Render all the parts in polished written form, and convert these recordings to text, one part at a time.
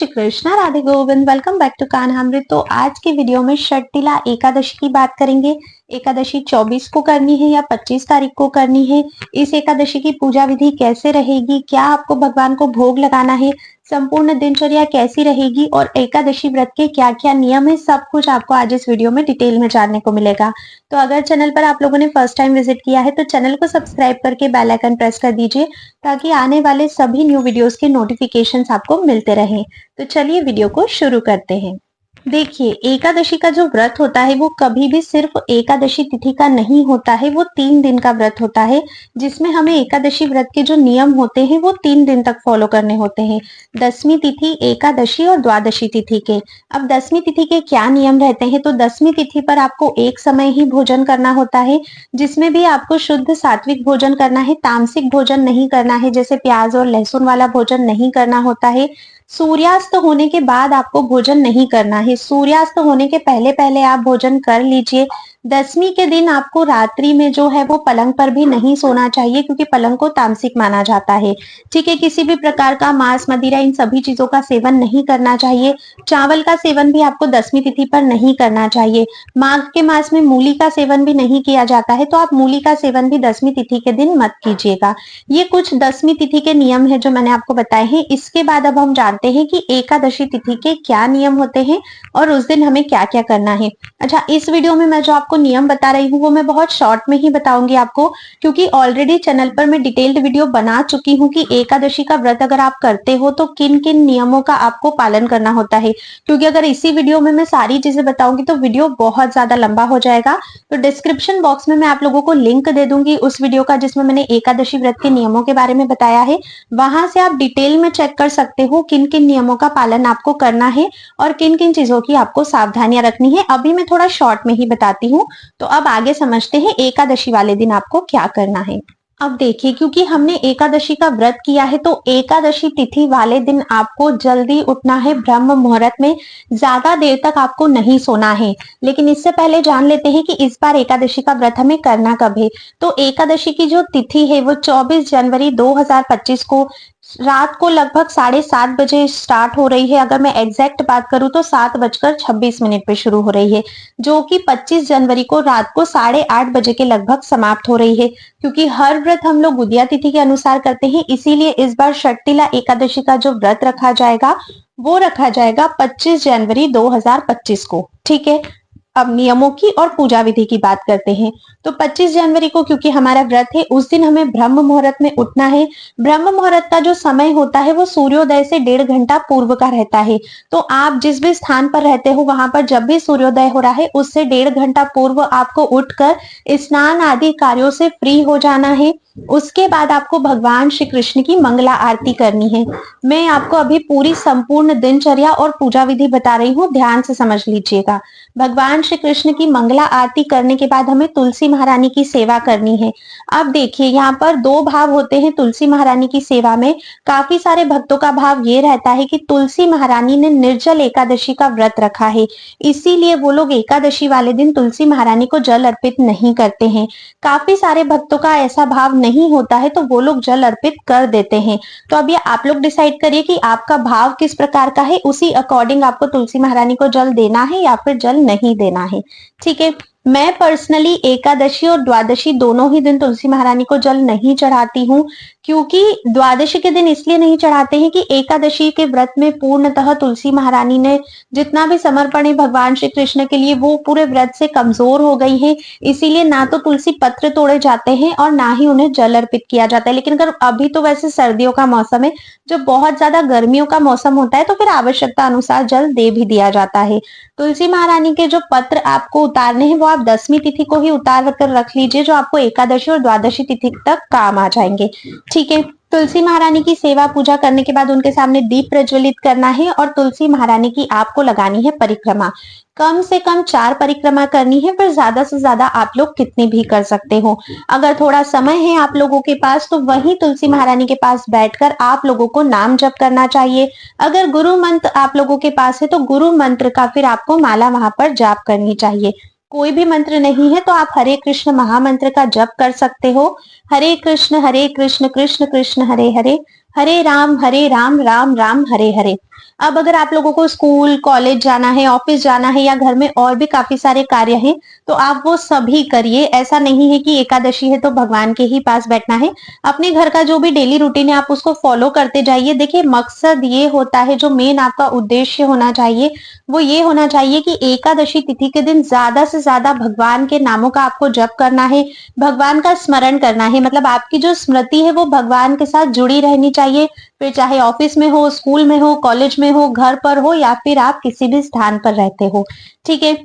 Shri Krishna Radhe Govind. Welcome back to Kanhamrit. तो आज की वीडियो में षटतिला एकादशी की बात करेंगे। एकादशी 24 को करनी है या 25 तारीख को करनी है, इस एकादशी की पूजा विधि कैसे रहेगी, क्या आपको भगवान को भोग लगाना है, संपूर्ण दिनचर्या कैसी रहेगी और एकादशी व्रत के क्या क्या नियम है, सब कुछ आपको आज इस वीडियो में डिटेल में जानने को मिलेगा। तो अगर चैनल पर आप लोगों ने फर्स्ट टाइम विजिट किया है तो चैनल को सब्सक्राइब करके बेल आइकन प्रेस कर दीजिए ताकि आने वाले सभी न्यू वीडियोस के नोटिफिकेशंस आपको मिलते रहें। तो चलिए वीडियो को शुरू करते हैं। देखिए, एकादशी का जो व्रत होता है वो कभी भी सिर्फ एकादशी तिथि का नहीं होता है, वो 3 दिन का व्रत होता है जिसमें हमें एकादशी व्रत के जो नियम होते हैं वो 3 दिन तक फॉलो करने होते हैं। दसवीं तिथि, एकादशी और द्वादशी तिथि के। अब दसवीं तिथि के क्या नियम रहते हैं, तो दसवीं तिथि पर आपको एक समय ही भोजन करना होता है, जिसमें भी आपको शुद्ध सात्विक भोजन करना है, तामसिक भोजन नहीं करना है, जैसे प्याज और लहसुन वाला भोजन नहीं करना होता है। सूर्यास्त होने के बाद आपको भोजन नहीं करना है, सूर्यास्त होने के पहले पहले आप भोजन कर लीजिए। दसवीं के दिन आपको रात्रि में जो है वो पलंग पर भी नहीं सोना चाहिए, क्योंकि पलंग को तामसिक माना जाता है। ठीक है, किसी भी प्रकार का मांस मदिरा इन सभी चीजों का सेवन नहीं करना चाहिए। चावल का सेवन भी आपको दसवीं तिथि पर नहीं करना चाहिए। माघ के मास में मूली का सेवन भी नहीं किया जाता है, तो आप मूली का सेवन भी दसवीं तिथि के दिन मत कीजिएगा। ये कुछ दसवीं तिथि के नियम है जो मैंने आपको बताए हैं। इसके बाद अब हम जानते हैं कि एकादशी तिथि के क्या नियम होते हैं और उस दिन हमें क्या क्या करना है। अच्छा, इस वीडियो में मैं जो आपको नियम बता रही हूँ वो मैं बहुत शॉर्ट में ही बताऊंगी आपको, क्योंकि ऑलरेडी चैनल पर मैं डिटेल्ड वीडियो बना चुकी हूँ कि एकादशी का व्रत अगर आप करते हो तो किन किन नियमों का आपको पालन करना होता है। क्योंकि अगर इसी वीडियो में मैं सारी चीजें बताऊंगी तो वीडियो बहुत ज्यादा लंबा हो जाएगा। तो डिस्क्रिप्शन बॉक्स में मैं आप लोगों को लिंक दे दूंगी उस वीडियो का जिसमें मैंने एकादशी व्रत के नियमों के बारे में बताया है। वहां से आप डिटेल में चेक कर सकते हो किन किन नियमों का पालन आपको करना है और किन किन चीजों की आपको सावधानियां रखनी है। अभी मैं थोड़ा शॉर्ट में ही बताती हूँ। तो अब आगे समझते हैं एकादशी वाले दिन आपको क्या करना है। अब देखिए, क्योंकि हमने एकादशी का व्रत किया है तो एकादशी तिथि वाले दिन आपको जल्दी उठना है, ब्रह्म मुहूर्त में। ज्यादा देर तक आपको नहीं सोना है। लेकिन इससे पहले जान लेते हैं कि इस बार एकादशी का व्रत हमें करना कब है। तो एकादशी की जो तिथि है वो 24 जनवरी 2025 को रात को लगभग 7:30 बजे स्टार्ट हो रही है। अगर मैं एग्जैक्ट बात करूं तो 7:26 पे शुरू हो रही है, जो कि 25 जनवरी को रात को 8:30 बजे के लगभग समाप्त हो रही है। क्योंकि हर व्रत हम लोग उदया तिथि के अनुसार करते हैं, इसीलिए इस बार षटतिला एकादशी का जो व्रत रखा जाएगा वो रखा जाएगा 25 जनवरी 2025 को। ठीक है, अब नियमों की और पूजा विधि की बात करते हैं। तो 25 जनवरी को क्योंकि हमारा व्रत है, उस दिन हमें ब्रह्म मुहूर्त में उठना है। ब्रह्म मुहूर्त का जो समय होता है वो सूर्योदय से 1.5 घंटा पूर्व का रहता है। तो आप जिस भी स्थान पर रहते हो वहां पर जब भी सूर्योदय हो रहा है उससे 1.5 घंटा पूर्व आपको उठकर स्नान आदि कार्यों से फ्री हो जाना है। उसके बाद आपको भगवान श्री कृष्ण की मंगला आरती करनी है। मैं आपको अभी पूरी संपूर्ण दिनचर्या और पूजा विधि बता रही हूँ, ध्यान से समझ लीजिएगा। भगवान श्री कृष्ण की मंगला आरती करने के बाद हमें तुलसी महारानी की सेवा करनी है। अब देखिए, यहाँ पर 2 भाव होते हैं तुलसी महारानी की सेवा में। काफी सारे भक्तों का भाव ये रहता है कि तुलसी महारानी ने निर्जल एकादशी का व्रत रखा है, इसीलिए वो लोग एकादशी वाले दिन तुलसी महारानी को जल अर्पित नहीं करते हैं। काफी सारे भक्तों का ऐसा भाव नहीं होता है तो वो लोग जल अर्पित कर देते हैं। तो अब ये आप लोग डिसाइड करिए कि आपका भाव किस प्रकार का है, उसी अकॉर्डिंग आपको तुलसी महारानी को जल देना है या फिर जल नहीं देना है। ठीक है, मैं पर्सनली एकादशी और द्वादशी दोनों ही दिन तुलसी महारानी को जल नहीं चढ़ाती हूँ। क्योंकि द्वादशी के दिन इसलिए नहीं चढ़ाते हैं कि एकादशी के व्रत में पूर्णतः तुलसी महारानी ने जितना भी समर्पण है भगवान श्री कृष्ण के लिए वो पूरे व्रत से कमजोर हो गई है, इसीलिए ना तो तुलसी पत्र तोड़े जाते हैं और ना ही उन्हें जल अर्पित किया जाता है। लेकिन अगर अभी तो वैसे सर्दियों का मौसम है, जब बहुत ज्यादा गर्मियों का मौसम होता है तो फिर आवश्यकता अनुसार जल दे भी दिया जाता है। तुलसी महारानी के जो पत्र आपको उतारने हैं वो आप 10वीं तिथि को ही उतार कर रख लीजिए, जो आपको एकादशी और द्वादशी तिथि तक काम आ जाएंगे। ठीक है, तुलसी महारानी की सेवा पूजा करने के बाद उनके सामने दीप प्रज्वलित करना है और तुलसी महारानी की आपको लगानी है परिक्रमा। कम से कम 4 परिक्रमा करनी है, फिर ज्यादा से ज्यादा आप लोग कितनी भी कर सकते हो। अगर थोड़ा समय है आप लोगों के पास तो वहीं तुलसी महारानी के पास बैठकर आप लोगों को नाम जप करना चाहिए। अगर गुरु मंत्र आप लोगों के पास है तो गुरु मंत्र का फिर आपको माला वहां पर जाप करनी चाहिए। कोई भी मंत्र नहीं है तो आप हरे कृष्ण महामंत्र का जप कर सकते हो। हरे कृष्ण कृष्ण कृष्ण हरे हरे, हरे राम राम राम हरे हरे। अब अगर आप लोगों को स्कूल कॉलेज जाना है, ऑफिस जाना है या घर में और भी काफी सारे कार्य हैं, तो आप वो सभी करिए। ऐसा नहीं है कि एकादशी है तो भगवान के ही पास बैठना है। अपने घर का जो भी डेली रूटीन है आप उसको फॉलो करते जाइए। देखिए, मकसद ये होता है, जो मेन आपका उद्देश्य होना चाहिए वो ये होना चाहिए कि एकादशी तिथि के दिन ज्यादा से ज्यादा भगवान के नामों का आपको जप करना है, भगवान का स्मरण करना है। मतलब आपकी जो स्मृति है वो भगवान के साथ जुड़ी रहनी चाहिए। फिर चाहे ऑफिस में हो, स्कूल में हो, कॉलेज में हो, घर पर हो या फिर आप किसी भी स्थान पर रहते हो। ठीक है।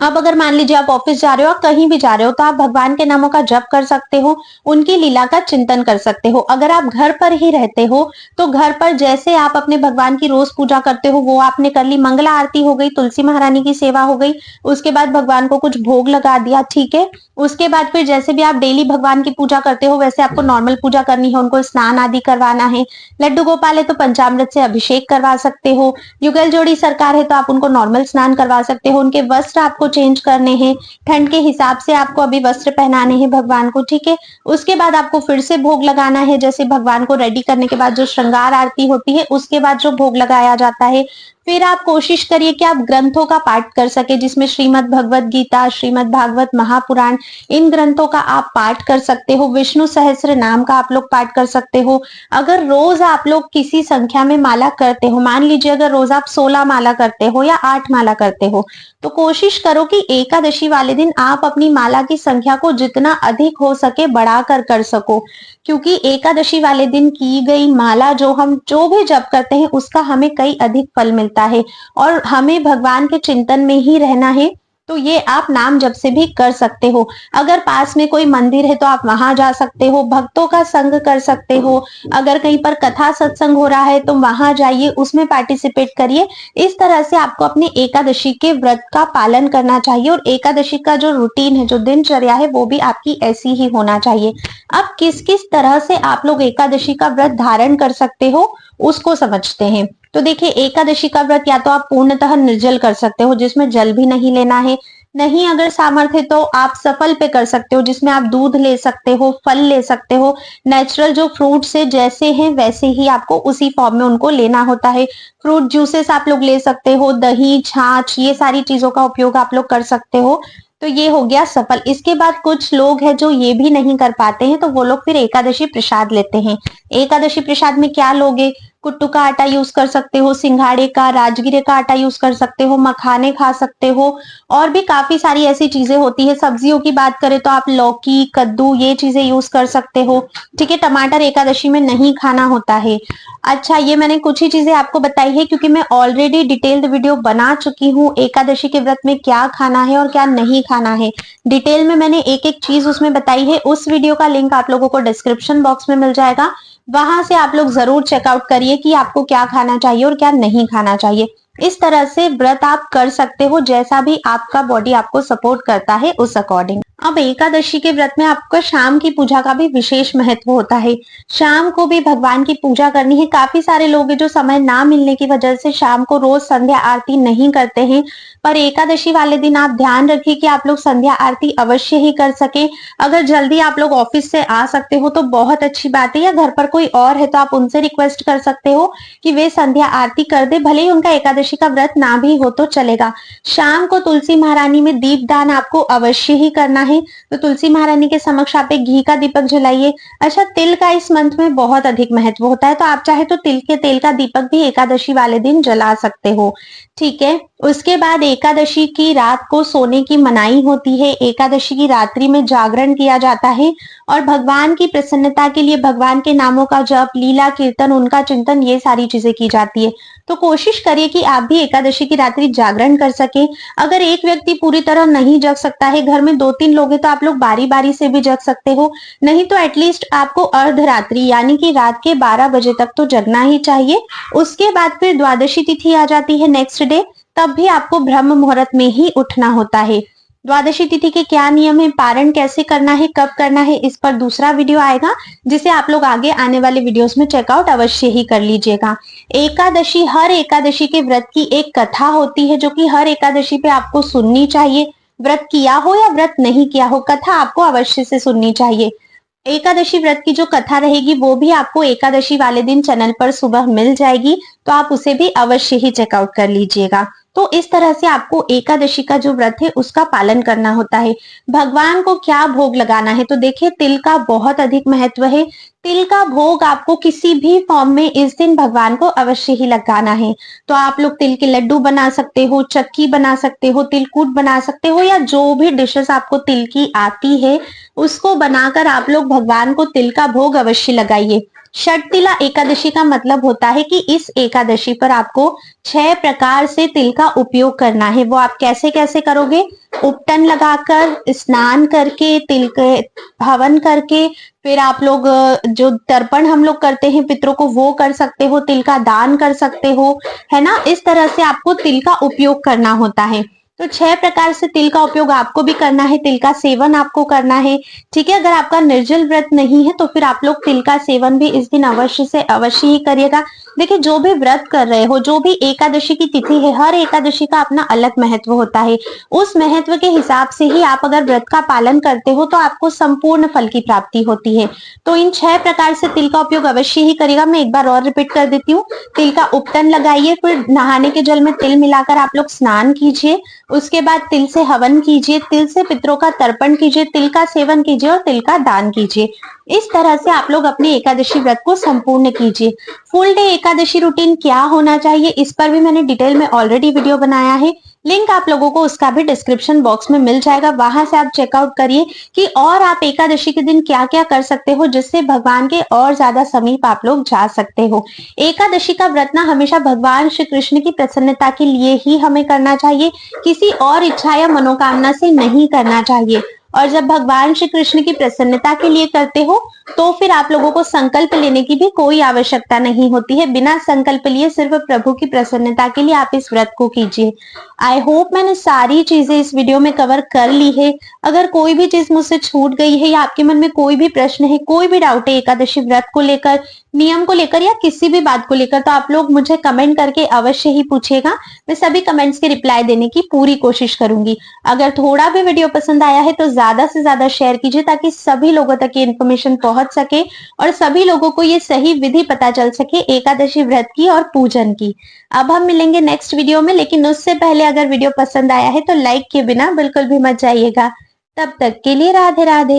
अब अगर मान लीजिए आप ऑफिस जा रहे हो, आप कहीं भी जा रहे हो, तो आप भगवान के नामों का जप कर सकते हो, उनकी लीला का चिंतन कर सकते हो। अगर आप घर पर ही रहते हो तो घर पर जैसे आप अपने भगवान की रोज पूजा करते हो वो आपने कर ली। मंगला आरती हो गई, तुलसी महारानी की सेवा हो गई, उसके बाद भगवान को कुछ भोग लगा दिया। ठीक है। उसके बाद फिर जैसे भी आप डेली भगवान की पूजा करते हो वैसे आपको नॉर्मल पूजा करनी है, उनको स्नान आदि करवाना है। लड्डू गोपाल है तो पंचामृत से अभिषेक करवा सकते हो। युगल जोड़ी सरकार है तो आप उनको नॉर्मल स्नान करवा सकते हो। उनके वस्त्र आपको चेंज करने हैं, ठंड के हिसाब से आपको अभी वस्त्र पहनाने हैं भगवान को। ठीक है। उसके बाद आपको फिर से भोग लगाना है। जैसे भगवान को रेडी करने के बाद जो श्रृंगार आरती होती है उसके बाद जो भोग लगाया जाता है। फिर आप कोशिश करिए कि आप ग्रंथों का पाठ कर सके, जिसमें श्रीमद् भगवत गीता, श्रीमद् भागवत महापुराण, इन ग्रंथों का आप पाठ कर सकते हो। विष्णु सहस्त्र नाम का आप लोग पाठ कर सकते हो। अगर रोज आप लोग किसी संख्या में माला करते हो, मान लीजिए अगर रोज आप 16 माला करते हो या 8 माला करते हो, तो कोशिश करो कि एकादशी वाले दिन आप अपनी माला की संख्या को जितना अधिक हो सके बढ़ाकर कर सको। क्योंकि एकादशी वाले दिन की गई माला जो भी जप करते हैं उसका हमें कई अधिक फल मिलता है। और हमें भगवान के चिंतन में ही रहना है, तो ये आप नाम जप से भी कर सकते हो। अगर पास में कोई मंदिर है तो आप वहां जा सकते हो, भक्तों का संग कर सकते हो। अगर कहीं पर कथा सत्संग हो रहा है तो वहां जाइए, उसमें पार्टिसिपेट करिए। इस तरह से आपको अपने एकादशी के व्रत का पालन करना चाहिए और एकादशी का जो रूटीन है, जो दिनचर्या है, वो भी आपकी ऐसी ही होना चाहिए। अब किस किस तरह से आप लोग एकादशी का व्रत धारण कर सकते हो उसको समझते हैं। तो देखिए, एकादशी का व्रत या तो आप पूर्णतः निर्जल कर सकते हो, जिसमें जल भी नहीं लेना है। नहीं अगर सामर्थ्य तो आप सफल पे कर सकते हो, जिसमें आप दूध ले सकते हो, फल ले सकते हो। नेचुरल जो फ्रूट्स है जैसे हैं वैसे ही आपको उसी फॉर्म में उनको लेना होता है। फ्रूट जूसेस आप लोग ले सकते हो, दही छाछ ये सारी चीजों का उपयोग आप लोग कर सकते हो। तो ये हो गया सफल। इसके बाद कुछ लोग हैं जो ये भी नहीं कर पाते हैं, तो वो लोग फिर एकादशी प्रसाद लेते हैं। एकादशी प्रसाद में क्या लोगे? कुट्टू का आटा यूज कर सकते हो, सिंघाड़े का, राजगिरे का आटा यूज कर सकते हो, मखाने खा सकते हो, और भी काफी सारी ऐसी चीजें होती है। सब्जियों की बात करें तो आप लौकी, कद्दू ये चीजें यूज कर सकते हो। ठीक है। टमाटर एकादशी में नहीं खाना होता है। अच्छा, ये मैंने कुछ ही चीजें आपको बताई है क्योंकि मैं ऑलरेडी डिटेल्ड वीडियो बना चुकी हूँ एकादशी के व्रत में क्या खाना है और क्या नहीं खाना है। डिटेल में मैंने एक एक चीज उसमें बताई है। उस वीडियो का लिंक आप लोगों को डिस्क्रिप्शन बॉक्स में मिल जाएगा, वहां से आप लोग जरूर चेकआउट करिए कि आपको क्या खाना चाहिए और क्या नहीं खाना चाहिए। इस तरह से व्रत आप कर सकते हो, जैसा भी आपका बॉडी आपको सपोर्ट करता है उस अकॉर्डिंग। अब एकादशी के व्रत में आपका शाम की पूजा का भी विशेष महत्व होता है। शाम को भी भगवान की पूजा करनी है। काफी सारे लोग हैं जो समय ना मिलने की वजह से शाम को रोज संध्या आरती नहीं करते हैं, पर एकादशी वाले दिन आप ध्यान रखिए कि आप लोग संध्या आरती अवश्य ही कर सके। अगर जल्दी आप लोग ऑफिस से आ सकते हो तो बहुत अच्छी बात है, या घर पर कोई और है तो आप उनसे रिक्वेस्ट कर सकते हो कि वे संध्या आरती कर दे, भले ही उनका एकादशी का व्रत ना भी हो तो चलेगा। शाम को तुलसी महारानी में दीप दान आपको अवश्य ही करना है, तो तुलसी महारानी के समक्ष आप एक घी का दीपक जलाइए। अच्छा, तिल का इस मंथ में बहुत अधिक महत्व होता है, तो आप चाहे तो तिल के तेल का दीपक भी एकादशी वाले दिन जला सकते हो। ठीक है। उसके बाद एकादशी की रात को सोने की मनाही होती है। एकादशी की रात्रि में जागरण किया जाता है और भगवान की प्रसन्नता के लिए भगवान के नामों का जप, लीला कीर्तन, उनका चिंतन, ये सारी चीजें की जाती है। तो कोशिश करिए कि आप भी एकादशी की रात्रि जागरण कर सके। अगर एक व्यक्ति पूरी तरह नहीं जग सकता है, घर में 2-3 लोग हैं, तो आप लोग बारी बारी से भी जग सकते हो। नहीं तो एटलीस्ट आपको अर्धरात्रि यानी कि रात के 12 बजे तक तो जगना ही चाहिए। उसके बाद फिर द्वादशी तिथि आ जाती है नेक्स्ट डे, तब भी आपको ब्रह्म मुहूर्त में ही उठना होता है। द्वादशी तिथि के क्या नियम है, पारण कैसे करना है, कब करना है, इस पर दूसरा वीडियो आएगा, जिसे आप लोग आगे आने वाले वीडियोस में चेकआउट अवश्य ही कर लीजिएगा। एकादशी, हर एकादशी के व्रत की एक कथा होती है जो कि हर एकादशी पे आपको सुननी चाहिए। व्रत किया हो या व्रत नहीं किया हो, कथा आपको अवश्य से सुननी चाहिए। एकादशी व्रत की जो कथा रहेगी वो भी आपको एकादशी वाले दिन चैनल पर सुबह मिल जाएगी, तो आप उसे भी अवश्य ही चेकआउट कर लीजिएगा। तो इस तरह से आपको एकादशी का जो व्रत है उसका पालन करना होता है। भगवान को क्या भोग लगाना है, तो देखिए तिल का बहुत अधिक महत्व है। तिल का भोग आपको किसी भी फॉर्म में इस दिन भगवान को अवश्य ही लगाना है। तो आप लोग तिल के लड्डू बना सकते हो, चक्की बना सकते हो, तिलकूट बना सकते हो, या जो भी डिशेस आपको तिल की आती है उसको बनाकर आप लोग भगवान को तिल का भोग अवश्य लगाइए। षटतिला एकादशी का मतलब होता है कि इस एकादशी पर आपको 6 प्रकार से तिल का उपयोग करना है। वो आप कैसे कैसे करोगे? उपटन लगाकर, स्नान करके, तिल के हवन करके, फिर आप लोग जो तर्पण हम लोग करते हैं पितरों को वो कर सकते हो, तिल का दान कर सकते हो, है ना। इस तरह से आपको तिल का उपयोग करना होता है। तो 6 प्रकार से तिल का उपयोग आपको भी करना है, तिल का सेवन आपको करना है। ठीक है, अगर आपका निर्जल व्रत नहीं है तो फिर आप लोग तिल का सेवन भी इस दिन अवश्य से अवश्य ही करिएगा। देखिए, जो भी व्रत कर रहे हो, जो भी एकादशी की तिथि है, हर एकादशी का अपना अलग महत्व होता है। उस महत्व के हिसाब से ही आप अगर व्रत का पालन करते हो तो आपको संपूर्ण फल की प्राप्ति होती है। तो इन 6 प्रकार से तिल का उपयोग अवश्य ही करेगा। मैं एक बार और रिपीट कर देती हूँ। तिल का उपटन लगाइए, फिर नहाने के जल में तिल मिलाकर आप लोग स्नान कीजिए, उसके बाद तिल से हवन कीजिए, तिल से पितरों का तर्पण कीजिए, तिल का सेवन कीजिए और तिल का दान कीजिए। इस तरह से आप लोग अपने एकादशी व्रत को संपूर्ण कीजिए। फुल डे एकादशी रूटीन क्या होना चाहिए, इस पर भी मैंने डिटेल में ऑलरेडी वीडियो बनाया है। लिंक आप लोगों को उसका भी डिस्क्रिप्शन बॉक्स में मिल जाएगा, वहां से आप चेकआउट करिए कि और आप एकादशी के दिन क्या क्या कर सकते हो जिससे भगवान के और ज्यादा समीप आप लोग जा सकते हो। एकादशी का व्रत ना हमेशा भगवान श्री कृष्ण की प्रसन्नता के लिए ही हमें करना चाहिए, किसी और इच्छा या मनोकामना से नहीं करना चाहिए। और जब भगवान श्री कृष्ण की प्रसन्नता के लिए करते हो तो फिर आप लोगों को संकल्प लेने की भी कोई आवश्यकता नहीं होती है। बिना संकल्प लिए सिर्फ प्रभु की प्रसन्नता के लिए आप इस व्रत को कीजिए। आई होप मैंने सारी चीजें इस वीडियो में कवर कर ली है। अगर कोई भी चीज मुझसे छूट गई है या आपके मन में कोई भी प्रश्न है, कोई भी डाउट है एकादशी व्रत को लेकर, नियम को लेकर या किसी भी बात को लेकर, तो आप लोग मुझे कमेंट करके अवश्य ही पूछेगा। मैं सभी कमेंट्स के रिप्लाई देने की पूरी कोशिश करूंगी। अगर थोड़ा भी वीडियो पसंद आया है तो ज्यादा से ज्यादा शेयर कीजिए ताकि सभी लोगों तक ये इन्फॉर्मेशन पहुंच सके और सभी लोगों को ये सही विधि पता चल सके एकादशी व्रत की और पूजन की। अब हम मिलेंगे नेक्स्ट वीडियो में, लेकिन उससे पहले अगर वीडियो पसंद आया है तो लाइक किए बिना बिल्कुल भी मत जाइएगा। तब तक के लिए राधे राधे।